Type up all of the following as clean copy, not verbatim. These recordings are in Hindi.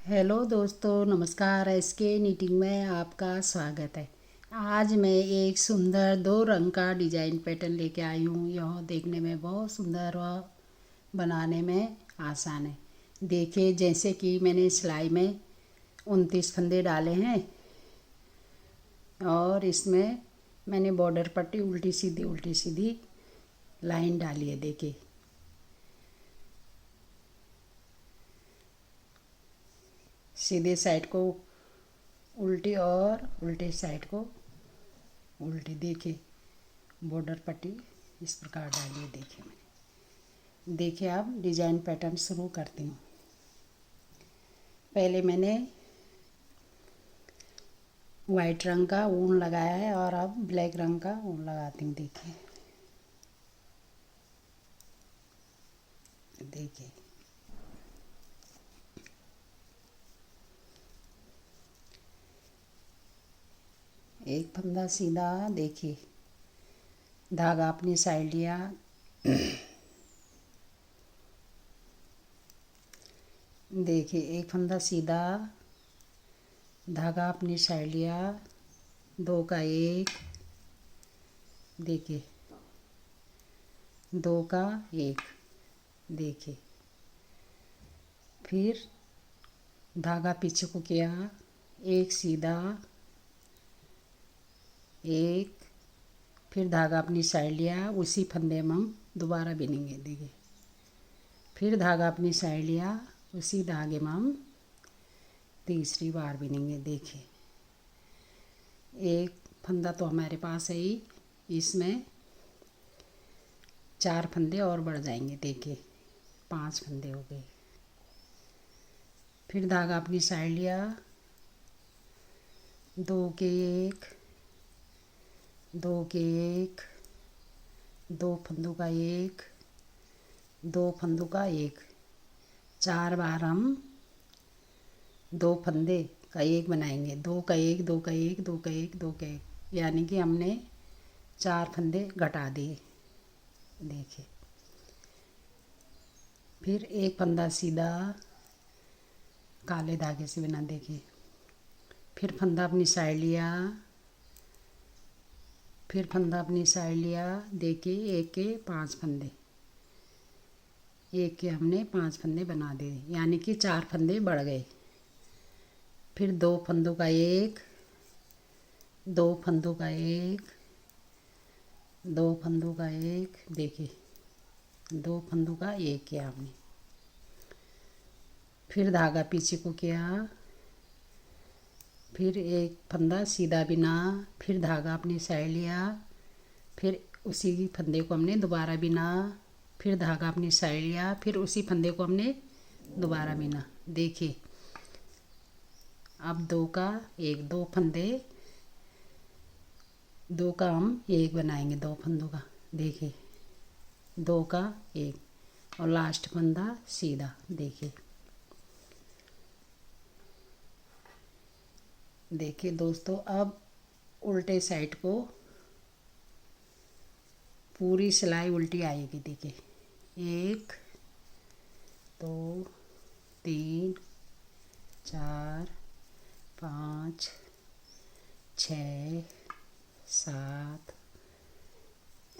हेलो दोस्तों, नमस्कार। एसके नीटिंग में आपका स्वागत है। आज मैं एक सुंदर दो रंग का डिजाइन पैटर्न लेके आई हूँ। यह देखने में बहुत सुंदर और बनाने में आसान है। देखिए, जैसे कि मैंने सिलाई में 29 फंदे डाले हैं और इसमें मैंने बॉर्डर पट्टी उल्टी सीधी लाइन डाली है। देखिए, सीधे साइड को उल्टी और उल्टे साइड को उल्टी। देखिए, बॉर्डर पट्टी इस प्रकार डाली है। देखिए मैंने, देखिए अब डिजाइन पैटर्न शुरू करती हूँ। पहले मैंने वाइट रंग का ऊन लगाया है और अब ब्लैक रंग का ऊन लगाती हूँ। देखिए देखिए एक फंदा सीधा। देखिए, धागा अपनी साइड लिया। देखिए, एक फंदा सीधा, धागा अपनी साइड लिया, दो का एक। देखिए, दो का एक। देखिए, फिर धागा पीछे को किया, एक सीधा, एक, फिर धागा अपनी साइड लिया, उसी फंदे में हम दोबारा बिनेंगे। देखिए, फिर धागा अपनी साइड लिया, उसी धागे में हम तीसरी बार बिनेंगे। देखिए, एक फंदा तो हमारे पास है ही, इसमें 4 फंदे और बढ़ जाएंगे। देखिए, 5 फंदे हो गए। फिर धागा अपनी साइड लिया, दो के एक, दो के एक, दो फंदों का एक, दो फंदों का एक। 4 बार हम दो फंदे का एक बनाएंगे। दो का एक, दो का एक, दो का एक, दो का एक, यानी कि हमने 4 फंदे घटा दिए। देखिए, फिर एक फंदा सीधा काले धागे से बिना। देखिए, फिर फंदा अपनी साइड लिया, फिर फंदा अपनी साइड लिया। देखिए, एक के 5 फंदे, एक के हमने 5 फंदे बना दिए, यानी कि 4 फंदे बढ़ गए। फिर दो फंदों का एक, दो फंदों का एक, दो फंदों का एक। देखिए, दो फंदों का एक किया हमने। फिर धागा पीछे को किया, फिर एक फंदा सीधा बिना, फिर धागा अपनी साइड लिया, फिर उसी फंदे को हमने दोबारा बिना, फिर धागा अपनी साइड लिया, फिर उसी फंदे को हमने दोबारा बिना। देखिए, अब दो का एक, दो फंदे, दो का हम एक बनाएंगे, दो फंदों का। देखिए, दो का एक और लास्ट फंदा सीधा। देखिए, देखिए दोस्तों, अब उल्टे साइड को पूरी सिलाई उल्टी आएगी। देखिए, एक, दो, तीन, चार, पाँच, छः, सात,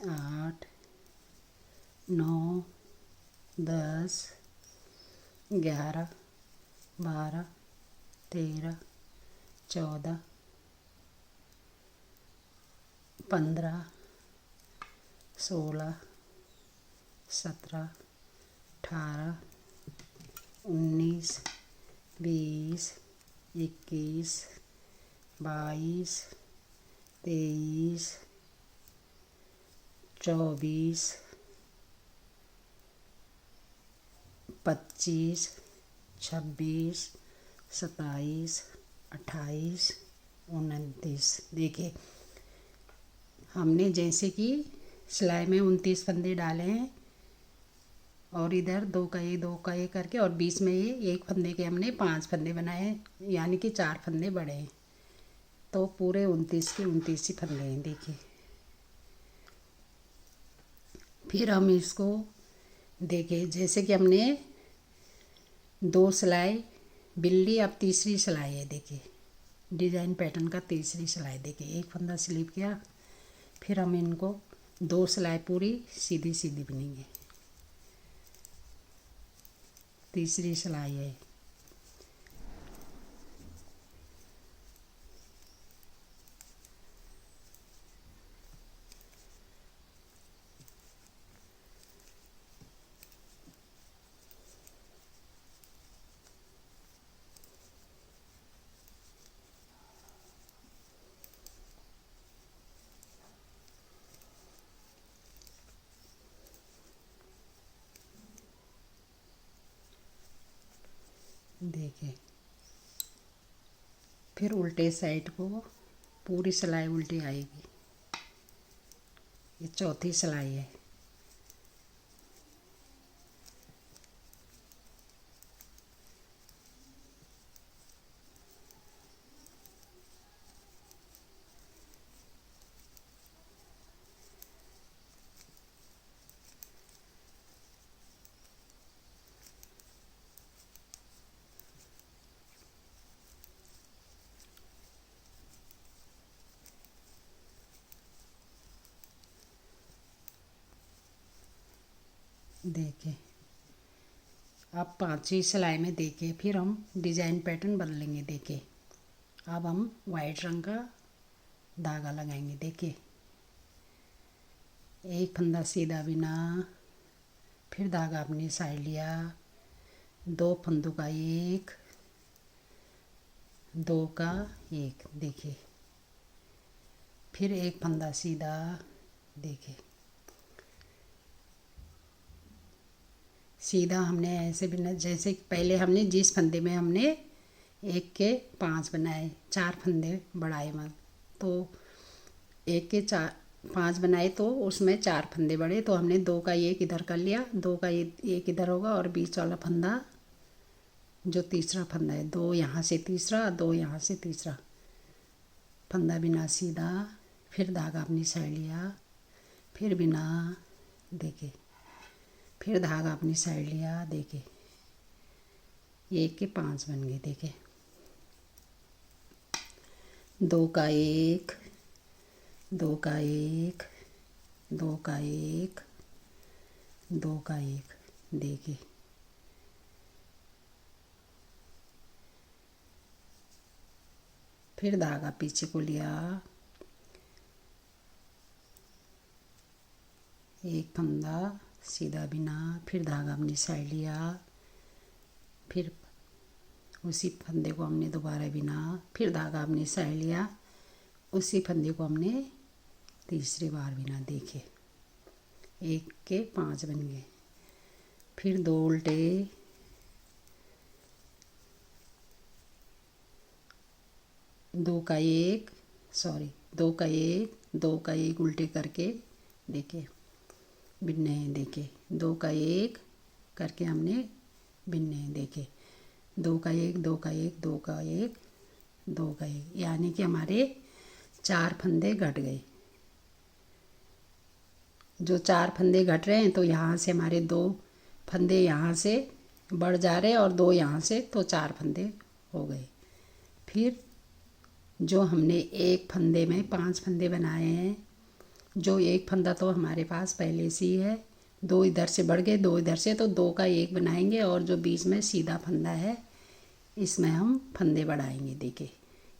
आठ, नौ, 10, 11, 12, 13, 14, 15, 16, 17, 18, 19, 20, 21, 22, 23, 24, 25, 26, 27, 28, 29। देखिए, हमने जैसे कि सिलाई में 29 फंदे डाले हैं और इधर दो का एक, दो का एक करके, और बीच में ये एक फंदे के हमने 5 फंदे बनाए हैं, यानी कि 4 फंदे बढ़े हैं। तो पूरे 29 के 29 ही फंदे हैं। देखिए, फिर हम इसको, देखिए, जैसे कि हमने 2 सिलाई बिल्ली अब तीसरी सिलाई है, देखिए डिजाइन पैटर्न का तीसरी सिलाई। देखिए एक फंदा स्लिप किया, फिर हम इनको 2 सिलाई पूरी सीधी सीधी बुनेंगे। तीसरी सिलाई है। देखिए फिर उल्टे साइड को पूरी सिलाई उल्टी आएगी। ये चौथी सिलाई है। देखिए अब 5वीं सिलाई में देखिए फिर हम डिजाइन पैटर्न बदलेंगे। देखिए अब हम वाइट रंग का धागा लगाएंगे। देखिए एक फंदा सीधा बिना, फिर धागा अपनी साइड लिया, 2 फंदों का एक, 2 का एक। देखिए फिर एक फंदा सीधा। देखिए सीधा हमने ऐसे बिना, जैसे पहले हमने जिस फंदे में हमने 1 के 5 बनाए, 4 फंदे बढ़ाए मत, तो 1 के 4 5 बनाए तो उसमें 4 फंदे बढ़े, तो हमने 2 का एक इधर कर लिया, 2 का एक इधर होगा, और बीच वाला फंदा जो तीसरा फंदा है, 2 यहाँ से तीसरा, 2 यहाँ से तीसरा फंदा बिना सीधा, फिर धागा अपनी साइड लिया, फिर बिना। देखिए फिर धागा अपनी साइड लिया। देखिए 1 के 5 बन गए। देखिए 2 का एक, 2 का एक, 2 का एक, 2 का एक। देखिए फिर धागा पीछे को लिया, एक फंदा सीधा बिना, फिर धागा अपनी साइड लिया, फिर उसी फंदे को हमने दोबारा बिना, फिर धागा अपनी साइड लिया, उसी फंदे को हमने तीसरी बार बिना। देखिए 1 के 5 बन गए। फिर 2 उल्टे, 2 का एक, सॉरी 2 का एक, 2 का एक उल्टे करके देखिए बिनने हैं। देखिए 2 का एक करके हमने बिनने हैं। देखिए 2 का एक, 2 का एक, 2 का एक, 2 का एक, यानी कि हमारे 4 फंदे घट गए। जो 4 फंदे घट रहे हैं, तो यहाँ से हमारे 2 फंदे यहाँ से बढ़ जा रहे हैं और 2 यहाँ से, तो 4 फंदे हो गए। फिर जो हमने एक फंदे में 5 फंदे बनाए हैं, जो एक फंदा तो हमारे पास पहले से ही है, 2 इधर से बढ़ गए, 2 इधर से, तो 2 का एक बनाएंगे, और जो बीच में सीधा फंदा है इसमें हम फंदे बढ़ाएंगे। देखिए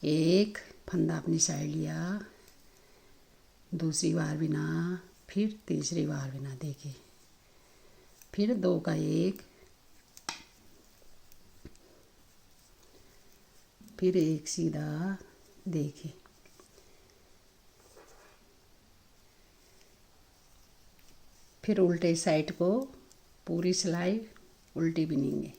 एक फंदा अपनी साइड लिया, दूसरी बार बिना, फिर तीसरी बार बिना। देखिए फिर 2 का एक, फिर एक सीधा। देखिए फिर उल्टे साइड को पूरी सिलाई उल्टी बिनेंगे।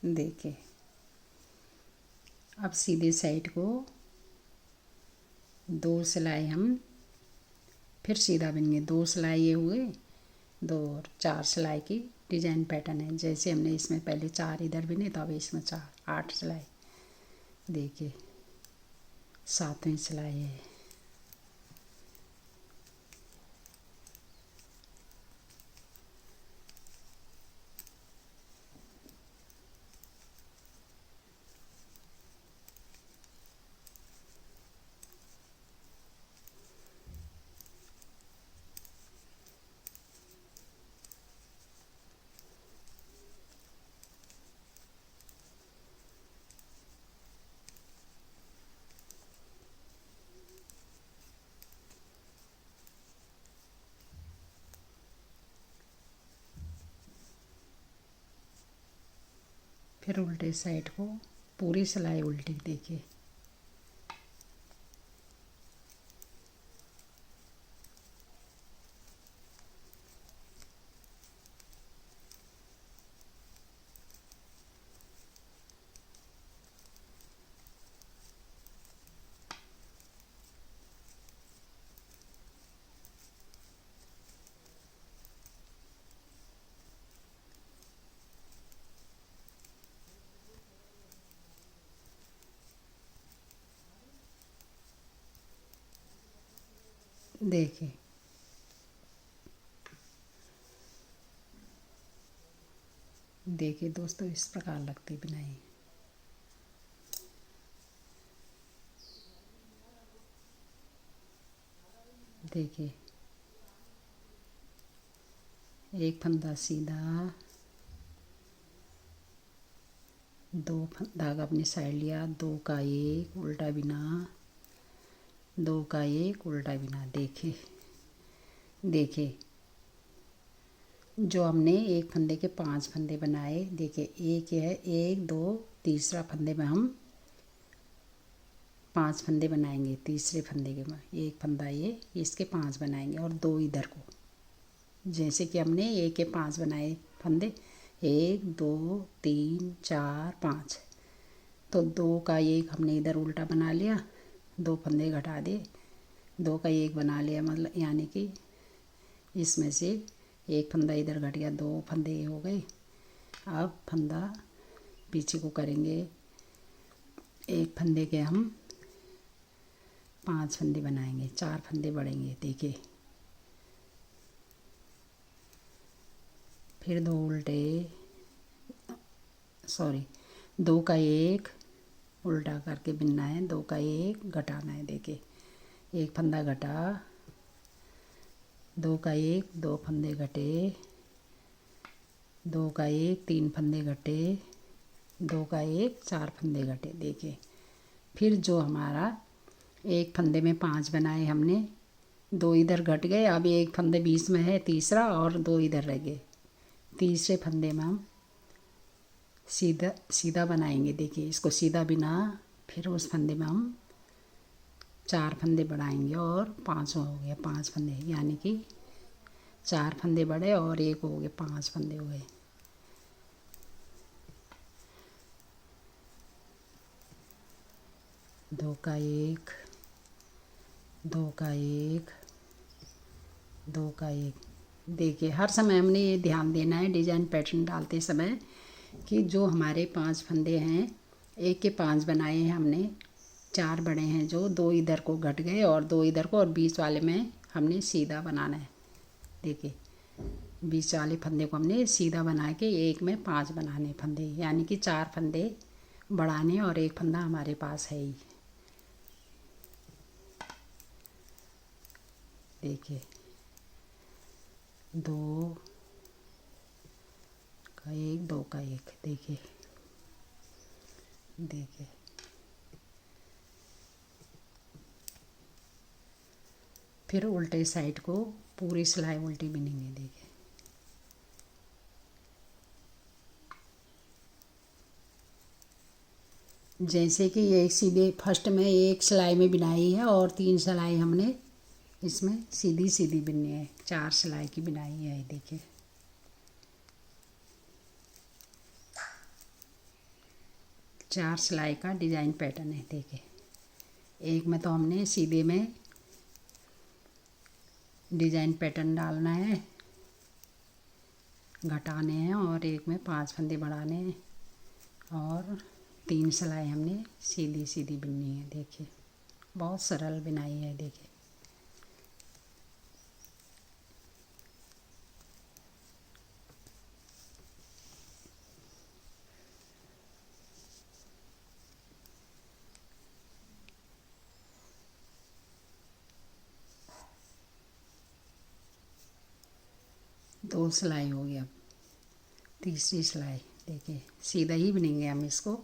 देखिए अब सीधे साइड को 2 सिलाई हम फिर सीधा बिनेंगे। 2 सिलाई ये हुए, 2 और 4 सिलाई की डिजाइन पैटर्न है। जैसे हमने इसमें पहले 4 इधर बिने तो अब इसमें 4 8 सिलाई। देखिए 7वीं सिलाई है। फिर उल्टे साइड को पूरी सिलाई उल्टी। देखिए देखिए देखिए दोस्तों इस प्रकार लगती बुनाई। देखिए एक फंदा सीधा, 2 धागा अपनी साइड लिया, 2 का एक उल्टा बिना, 2 का एक उल्टा बिना। देखिए देखिए जो हमने एक फंदे के 5 फंदे बनाए। देखिए एक है, 1 2 तीसरा फंदे में हम 5 फंदे बनाएंगे। तीसरे फंदे के में एक फंदा ये इसके 5 बनाएंगे और 2 इधर को। जैसे कि हमने एक के 5 बनाए फंदे, 1 2 3 4 5, तो 2 का एक हमने इधर उल्टा बना लिया, 2 फंदे घटा दिए, 2 का एक बना लिया, मतलब यानी कि इसमें से एक फंदा इधर घट गया, 2 फंदे हो गए। अब फंदा पीछे को करेंगे, एक फंदे के हम 5 फंदे बनाएंगे, 4 फंदे बढ़ेंगे। देखिए फिर 2 उल्टे, सॉरी 2 का एक उल्टा करके बिनना है, 2 का एक घटाना है। देखिए एक फंदा घटा, 2 का एक 2 फंदे घटे, 2 का एक 3 फंदे घटे, 2 का एक 4 फंदे घटे। देखिए फिर जो हमारा एक फंदे में 5 बनाए हमने, 2 इधर घट गए, अब एक फंदे बीच में है तीसरा और 2 इधर रह गए। तीसरे फंदे में हम सीधा सीधा बनाएंगे। देखिए इसको सीधा बिना, फिर उस फंदे में हम 4 फंदे बढ़ाएंगे और 5 हो गया 5 फंदे, यानी कि 4 फंदे बढ़े और एक हो गए 5 फंदे हो गए। दो का एक, 2 का एक, 2 का एक। देखिए हर समय हमने ये ध्यान देना है डिजाइन पैटर्न डालते समय कि जो हमारे 5 फंदे हैं, एक के 5 बनाए हैं हमने, 4 बड़े हैं, जो 2 इधर को घट गए और 2 इधर को, और बीच वाले में हमने सीधा बनाना है। देखिए बीच वाले फंदे को हमने सीधा बना के एक में 5 बनाने फंदे, यानी कि 4 फंदे बढ़ाने और एक फंदा हमारे पास है ही। देखिए 2 का एक 2 का एक। देखिए देखिए फिर उल्टे साइड को पूरी सिलाई उल्टी बिनेंगे। देखिए जैसे कि एक सीधे फर्स्ट में एक सिलाई में बिनाई है और 3 सिलाई हमने इसमें सीधी सीधी बिननी है, 4 सिलाई की बिनाई है। देखिए 4 सिलाई का डिजाइन पैटर्न है। देखिए एक में तो हमने सीधे में डिजाइन पैटर्न डालना है, घटाने हैं, और एक में 5 फंदे बढ़ाने हैं और 3 सिलाई हमने सीधी सीधी बुननी है। देखिए बहुत सरल बुनाई है। देखिए दो सिलाई हो गई, अब तीसरी सिलाई। देखिए सीधा ही बुनेंगे हम इसको।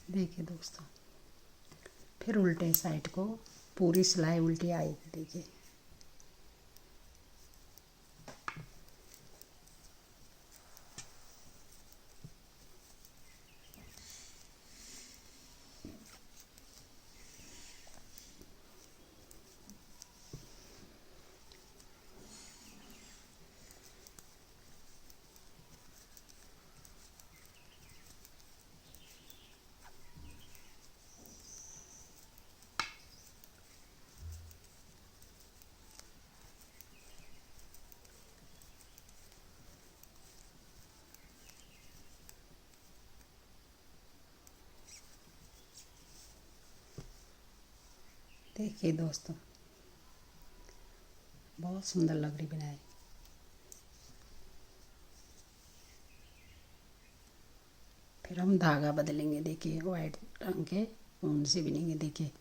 देखिए दोस्तों, फिर उल्टे साइड को पूरी सिलाई उल्टी आएगी। देखिए देखिए दोस्तों, बहुत सुंदर लग रही बुनाई। फिर हम धागा बदलेंगे। देखिए वाइट रंग के ऊन से बुनेंगे। देखिए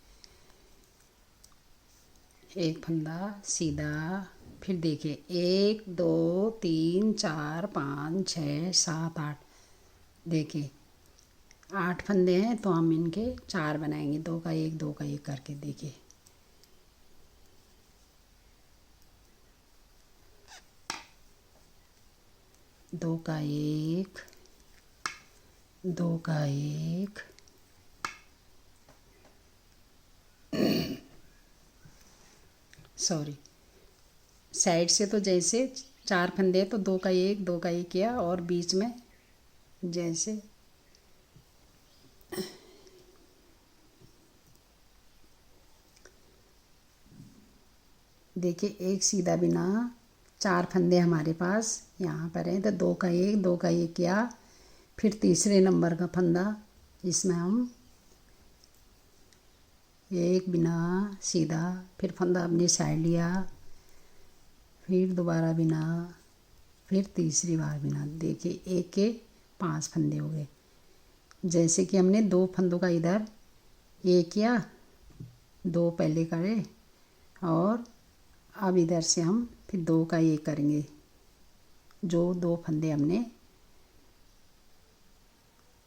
एक फंदा सीधा, फिर देखिए 1 2 3 4 5 6 7 8। देखिए 8 फंदे हैं तो हम इनके 4 बनाएंगे, 2 का 1 2 का 1 करके। देखिए दो का एक, 2 का 1, सॉरी साइड से तो जैसे 4 फंदे तो 2 का 1 2 का 1 किया, और बीच में जैसे देखिए एक सीधा बिना, 4 फंदे हमारे पास यहाँ पर हैं तो 2 का 1 2 का 1 किया, फिर तीसरे नंबर का फंदा इसमें हम एक बिना सीधा, फिर फंदा अपनी साइड लिया, फिर दोबारा बिना, फिर तीसरी बार बिना। देखिए एक के 5 फंदे हो गए। जैसे कि हमने 2 फंदों का इधर एक किया, 2 पहले करे, और अब इधर से हम फिर 2 का 1 करेंगे। जो 2 फंदे हमने,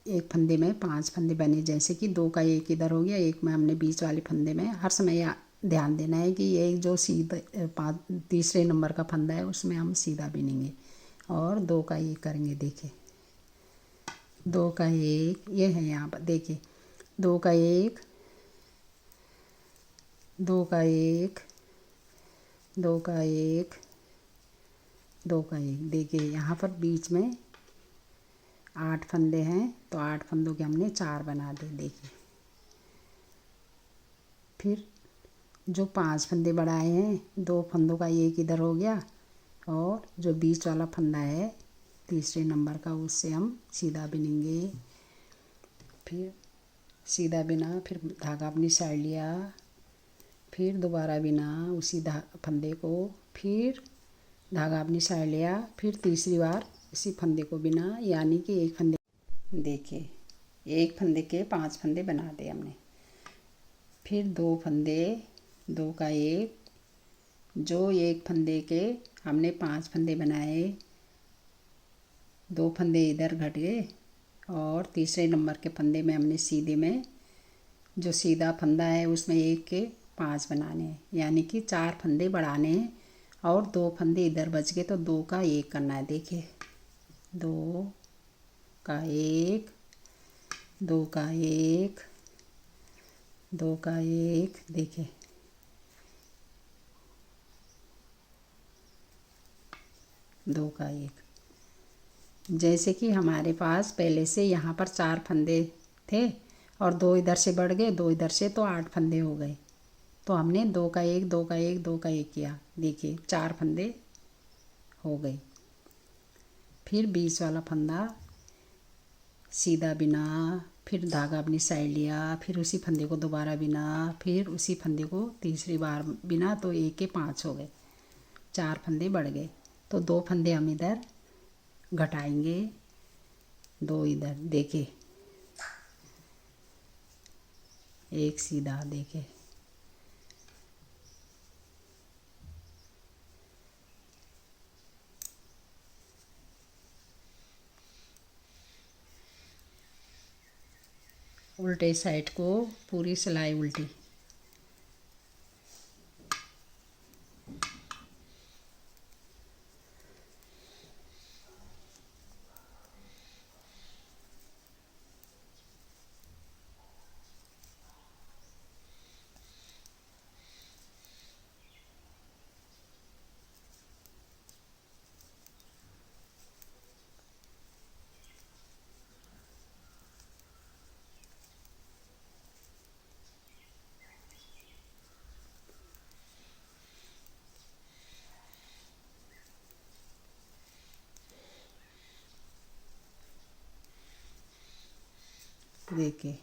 एक फंदे में 5 फंदे बने, जैसे कि 2 का 1 इधर हो गया, एक में हमने बीच वाले फंदे में हर समय ध्यान देना है कि ये जो सीधा तीसरे नंबर का फंदा है उसमें हम सीधा बिनेंगे और 2 का 1 करेंगे। देखिए 2 का 1 ये है यहाँ पर। देखिए 2 का 1 2 का 1 2 का 1 2 का 1। देखिए यहाँ पर बीच में 8 फंदे हैं तो 8 फंदों के हमने 4 बना दिए। देखिए फिर जो 5 फंदे बढ़ाए हैं, 2 फंदों का 1 इधर हो गया, और जो बीच वाला फंदा है तीसरे नंबर का उससे हम सीधा बिनेंगे। फिर सीधा बिना, फिर धागा अपनी साइड लिया, फिर दोबारा बिना उसी फंदे को, फिर धागा अपनी साइड लिया, फिर तीसरी बार इसी फंदे को बिना, यानी कि एक फंदे। देखिए एक फंदे के 5 फंदे बना दिए हमने। फिर 2 फंदे, 2 का 1, जो एक फंदे के हमने 5 फंदे बनाए, 2 फंदे इधर घट गए और तीसरे नंबर के फंदे में हमने सीधे में जो सीधा फंदा है उसमें 1 के 5 बनाने हैं, यानी कि 4 फंदे बढ़ाने हैं और 2 फंदे इधर बच गए तो 2 का 1 करना है। देखिए 2 का 1, 2 का 1, 2 का 1, देखिए 2 का 1। जैसे कि हमारे पास पहले से यहाँ पर 4 फंदे थे और 2 इधर से बढ़ गए, 2 इधर से, तो 8 फंदे हो गए। तो हमने 2 का 1, 2 का 1, 2 का 1 किया। देखिए 4 फंदे हो गए। फिर 20 वाला फंदा सीधा बिना, फिर धागा अपनी साइड लिया, फिर उसी फंदे को दोबारा बिना, फिर उसी फंदे को तीसरी बार बिना, तो 1 के 5 हो गए, 4 फंदे बढ़ गए। तो 2 फंदे हम इधर घटाएंगे, 2 इधर, देखिए 1 सीधा, देखिए उल्टे साइड को पूरी सिलाई उल्टी। देखिए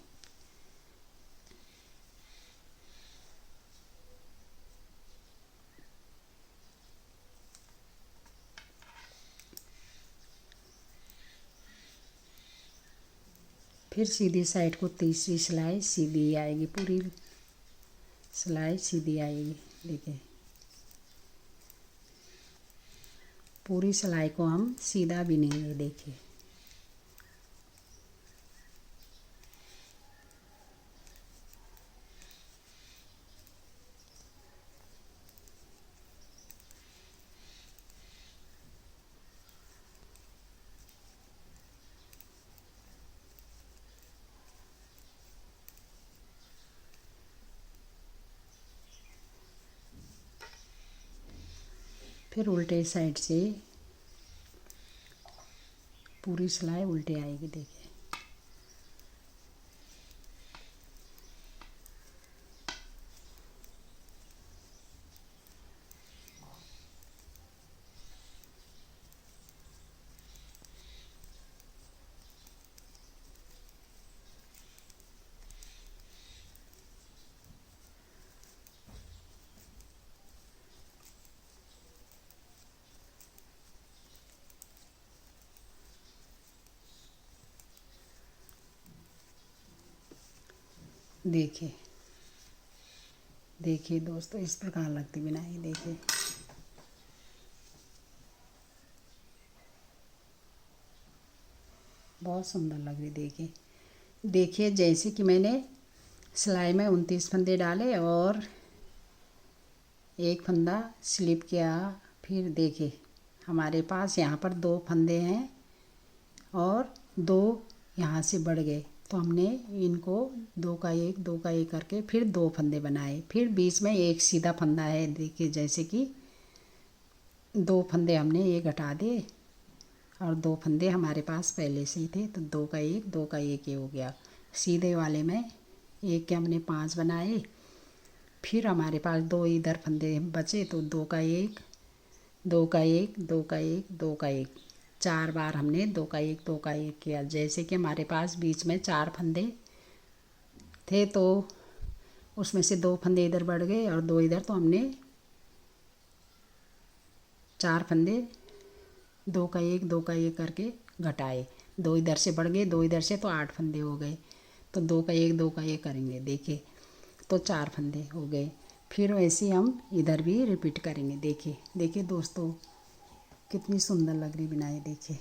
फिर सीधी साइड को तीसरी सिलाई सीधी आएगी, पूरी सिलाई सीधी आएगी। देखिए पूरी सिलाई को हम सीधा बिनेंगे। देखिए फिर उल्टे साइड से पूरी सिलाई उल्टे आएगी। देखिए देखिए देखिए दोस्तों, इस प्रकार लगती बिनाई। देखिए बहुत सुंदर लग रही। देखिए देखिए जैसे कि मैंने सिलाई में 29 फंदे डाले और एक फंदा स्लिप किया। फिर देखिए हमारे पास यहाँ पर 2 फंदे हैं और 2 यहाँ से बढ़ गए, तो हमने इनको 2 का 1, 2 का 1 करके फिर 2 फंदे बनाए। फिर बीच में एक सीधा फंदा है। देखिए जैसे कि 2 फंदे हमने ये घटा दिए और 2 फंदे हमारे पास पहले से ही थे, तो 2 का 1, 2 का 1 ये हो गया। सीधे वाले में 1 के हमने 5 बनाए। फिर हमारे पास 2 इधर फंदे बचे, तो 2 का 1, 2 का 1, 2 का 1, 2 का 1, 4 बार हमने 2 का 1, 2 का 1 किया। जैसे कि हमारे पास बीच में 4 फंदे थे, तो उसमें से 2 फंदे इधर बढ़ गए और 2 इधर, तो हमने 4 फंदे 2 का 1, 2 का 1 करके घटाए। 2 इधर से बढ़ गए, 2 इधर से, तो 8 फंदे हो गए। तो 2 का 1, 2 का 1 करेंगे। देखिए तो 4 फंदे हो गए। फिर वैसे ही हम इधर भी रिपीट करेंगे। देखिए देखिए दोस्तों, कितनी सुंदर लग रही बिनाई। देखिए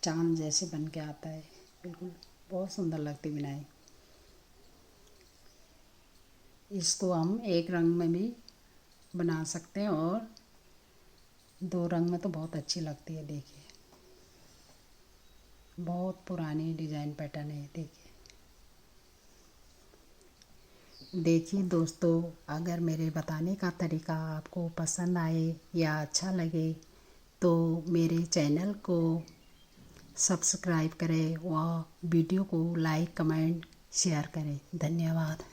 चांद जैसे बन के आता है, बिल्कुल बहुत सुंदर लगती बुनाई। इसको हम एक रंग में भी बना सकते हैं और दो रंग में तो बहुत अच्छी लगती है। देखिए बहुत पुरानी डिज़ाइन पैटर्न है। देखिए दोस्तों, अगर मेरे बताने का तरीका आपको पसंद आए या अच्छा लगे तो मेरे चैनल को सब्सक्राइब करें व वीडियो को लाइक कमेंट शेयर करें। धन्यवाद।